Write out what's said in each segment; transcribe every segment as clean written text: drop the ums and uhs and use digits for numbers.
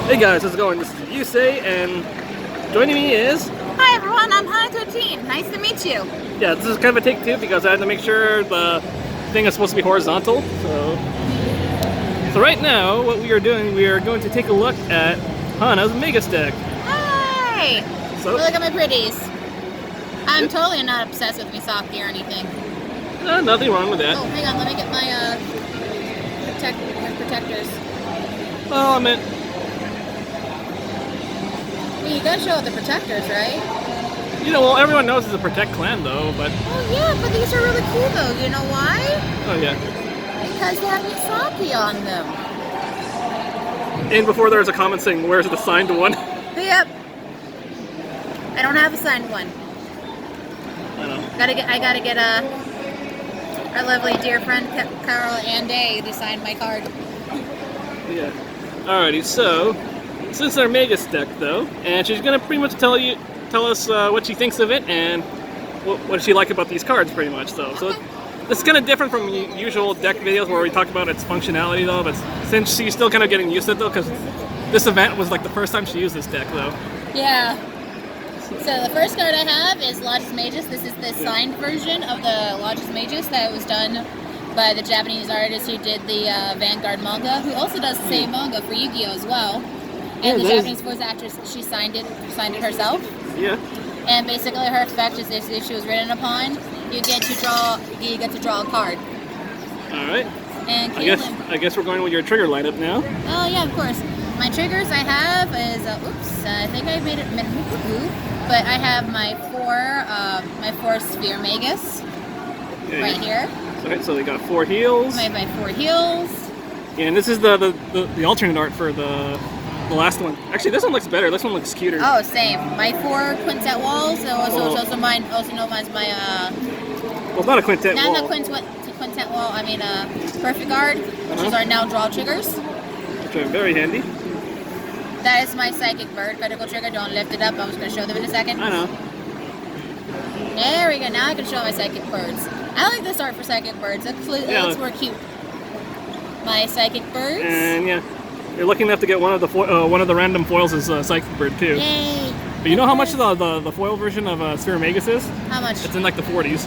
Hey guys, how's it going? This is Yusei, and joining me is... Hi everyone, I'm Hana 13. Nice to meet you. Yeah, this is kind of a take two because I had to make sure the thing is supposed to be horizontal. So right now, what we are doing, we are going to take a look at Hana's Magus deck. Hi! So, Look at my pretties. I'm totally not obsessed with Misaki or anything. nothing wrong with that. Oh, hang on, let me get my protectors. Well, I meant... Well, you gotta show the protectors, right? You know, well, everyone knows it's a Protect clan, though, but... Oh yeah, but these are really cool, though. You know why? Oh, yeah. Because they have Misaki on them. And before there was a comment saying, where's the signed one? Yep. I don't have a signed one. I know. I gotta get our lovely dear friend Carol Ande to sign my card. Yeah. Alrighty, so this is our Magus deck, though, and she's gonna pretty much tell us what she thinks of it and what does she like about these cards, pretty much. So this is kind of different from usual deck videos where we talk about its functionality, though. But since she's still kind of getting used to it, though, because this event was like the first time she used this deck, though. Yeah. So the first card I have is Logis Magus. This is the signed version of the Logis Magus that was done by the Japanese artist who did the Vanguard manga, who also does the same manga for Yu-Gi-Oh as well. And the Japanese voice actress, she signed it herself. Yeah. And basically her effect is if she was written upon, you get to draw a card. All right. And I guess we're going with your trigger lineup now. Oh yeah, of course. My triggers I have is I think I made it but I have my four sphere Magus right here. Alright, so they got 4 heals. I have my 4 heals. Yeah, and this is the alternate art for the last one. Actually, this one looks better. This one looks cuter. Oh, same. My 4 quintet walls. So it's also known as my well, it's not a quintet wall. Not a quintet wall. I mean perfect guard, which is our now draw triggers. Which are very handy. That is my psychic bird critical trigger. Don't lift it up. I'm just going to show them in a second. I know. There we go. Now I can show my psychic birds. I like this art for psychic birds. It looks more cute. My psychic birds. And yeah, you're lucky enough to get one of the random foils as a psychic bird too. Yay! But you know how much the foil version of Sphere Magus is? How much? It's in like the 40s.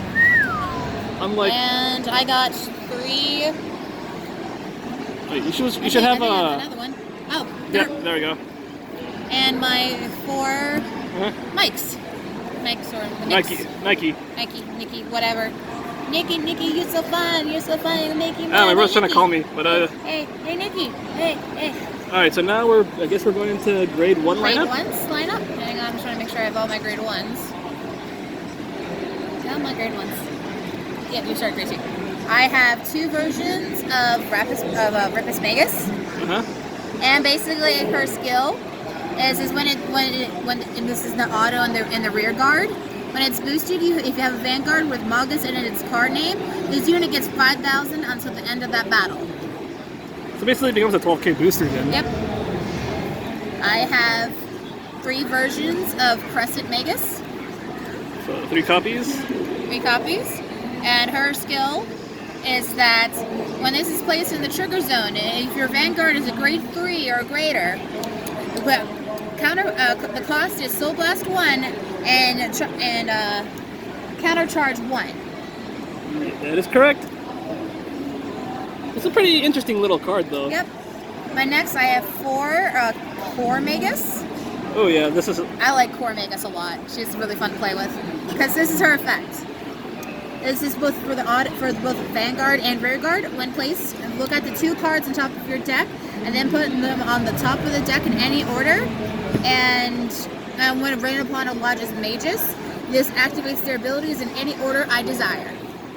And I got 3. Wait, you should have another one. Oh, yeah, there we go. And my 4 Mikes. Mikes or Nike, Nikki, whatever. Nikki, you're so fun, Nikki. My brother's trying to call me, but Hey, Nikki. Hey. All right, so now I guess we're going into grade 1 lineup. Grade 1's lineup. Hang on, I'm trying to make sure I have all my grade 1s. All my grade 1s. Yeah, we start grade 2. I have 2 versions of Rapus Magus. And basically, her skill is when and this is the auto in the rear guard. When it's boosted, if you have a Vanguard with Magus in its card name, this unit gets 5,000 until the end of that battle. So basically, it becomes a 12k booster then. Yep. I have 3 versions of Crescent Magus. So 3 copies. 3 copies, and her skill is that when this is placed in the trigger zone, if your Vanguard is a grade 3 or greater, the cost is Soul Blast 1 and counter charge 1. That is correct. It's a pretty interesting little card, though. Yep. My next, I have 4 Core Magus. Oh yeah, this is. I like Core Magus a lot. She's really fun to play with because this is her effect. This is both for both Vanguard and Rearguard. When placed, look at the 2 cards on top of your deck, and then put them on the top of the deck in any order. And when rain upon a Logis Magus, this activates their abilities in any order I desire.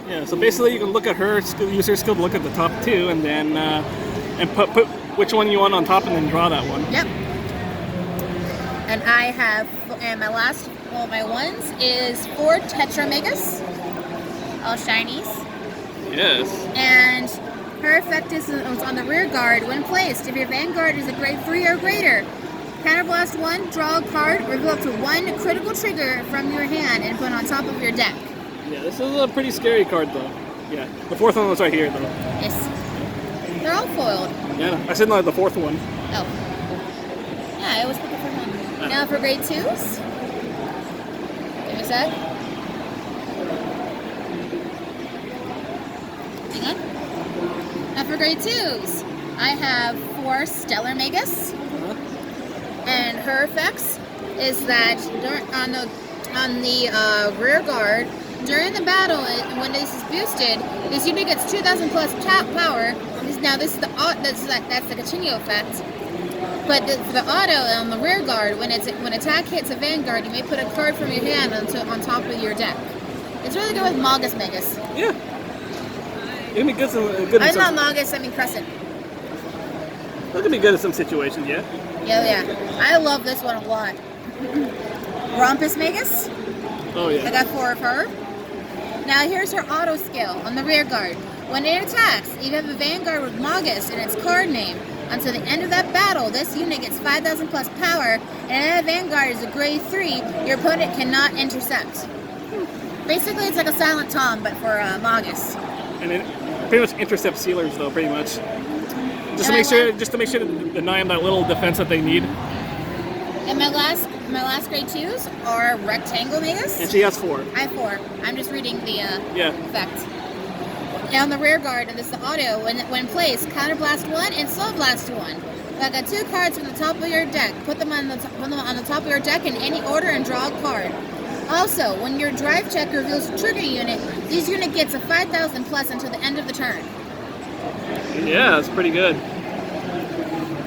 Yeah. So basically, you can look at her skill, use her skill to look at the top 2, and then and put which one you want on top, and then draw that one. Yep. And I have, and my ones is 4 Tetra Magus. All shinies. Yes. And her effect is on the rear guard. When placed, if your Vanguard is a grade 3 or greater, counterblast 1, draw a card, reveal up to 1 critical trigger from your hand and put on top of your deck. Yeah, this is a pretty scary card though. Yeah, the 4th one was right here though. Yes. They're all foiled. Yeah, I said no, the 4th one. Oh. Yeah, I always pick it for one. Now for grade 2s. Give me a sec. Hang on. Now for grade 2s, I have 4 Stellar Magus. And her effects is that on the rear guard, during the battle, when this is boosted, this unit gets 2,000 plus power. Now this is that's the continue effect. But for the auto on the rear guard, when attack hits a Vanguard, you may put a card from your hand on top of your deck. It's really good with Magus Magus. Yeah. It can be good. I'm not Magus, I mean Crescent. It can be good in some situations, yeah. Yeah. I love this one a lot. Rompus Magus. Oh yeah. I got 4 of her. Now here's her auto skill on the rear guard. When it attacks, you have a Vanguard with Magus in its card name. Until the end of that battle, this unit gets 5,000 plus power, and if that Vanguard is a grade 3, your opponent cannot intercept. Basically, it's like a Silent Tom, but for Magus. And it pretty much intercepts sealers, though, pretty much. Just to make sure to deny them that little defense that they need. And my last grade 2s are Rectangle Magus. And she has 4. I have 4. I'm just reading the effect. Now on the rear guard, and this is the auto, when placed, Counterblast 1 and Soul Blast 1. I got 2 cards from the top of your deck. Put them on the top of your deck in any order and draw a card. Also, when your drive check reveals a trigger unit, this unit gets a 5,000 plus until the end of the turn. Yeah, that's pretty good.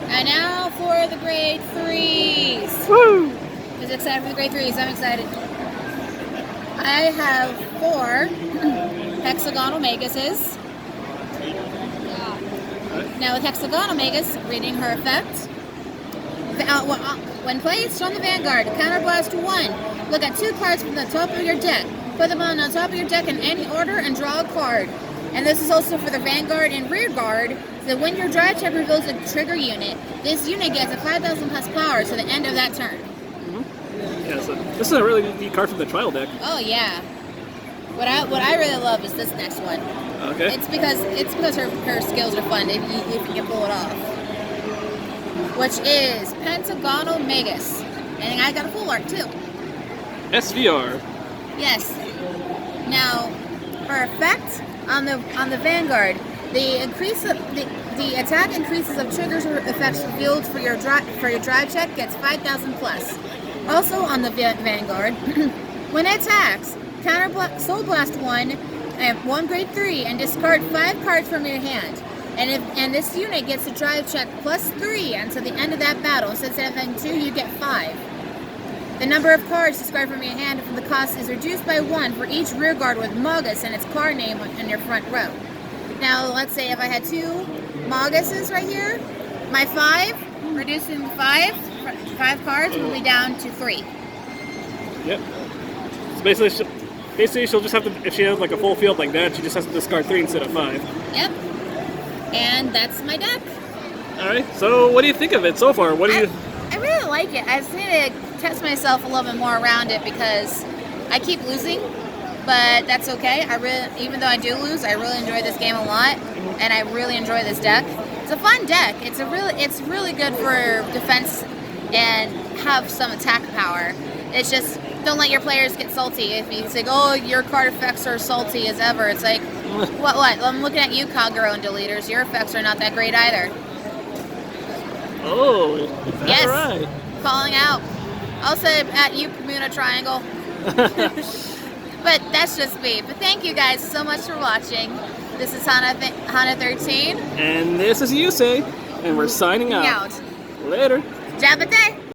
And now for the grade 3s. Woo! Who's excited for the grade 3s? I'm excited. I have 4 Hexagonal Maguses. Now with Hexagonal Magus, reading her effect. When placed on the Vanguard, Counterblast 1. Look at 2 cards from the top of your deck. Put them on the top of your deck in any order and draw a card. And this is also for the Vanguard and Rear Guard. So when your drive check reveals a trigger unit, this unit gets a 5,000 plus power to the end of that turn. Yeah, so this is a really neat card from the trial deck. Oh yeah. What I really love is this next one. Okay. It's because her skills are fun if you can pull it off. Which is Pentagonal Magus. And I got a full art too. SVR. Yes. Now, her effect on the Vanguard, the attack increases of triggers or effects revealed for your drive check gets 5,000 plus. Also on the Vanguard, when it attacks, Soul Blast 1 and 1 grade 3 and discard 5 cards from your hand. And this unit gets a drive check plus 3 until the end of that battle. So instead of having 2, you get 5. The number of cards discarded from your hand from the cost is reduced by 1 for each rear guard with Magus and its card name in your front row. Now, let's say if I had 2 Maguses right here, my 5, reducing 5 cards will be down to 3. Yep. So basically she'll just have to, if she has like a full field like that, she just has to discard 3 instead of 5. Yep. And that's my deck. Alright, so what do you think of it so far? I really like it. I just need to test myself a little bit more around it because I keep losing, but that's okay. Even though I do lose, I really enjoy this game a lot, and I really enjoy this deck. It's a fun deck. It's really good for defense and have some attack power. It's just, don't let your players get salty. If you say, oh, your card effects are salty as ever, it's like, what? I'm looking at you, Kagero and Deleters. Your effects are not that great either. Oh, is that yes, right? Calling out. I'll say at you, Bermuda Triangle. But that's just me. But thank you guys so much for watching. This is Hana 13. And this is Yusei, and we're signing out. Later. Jabate.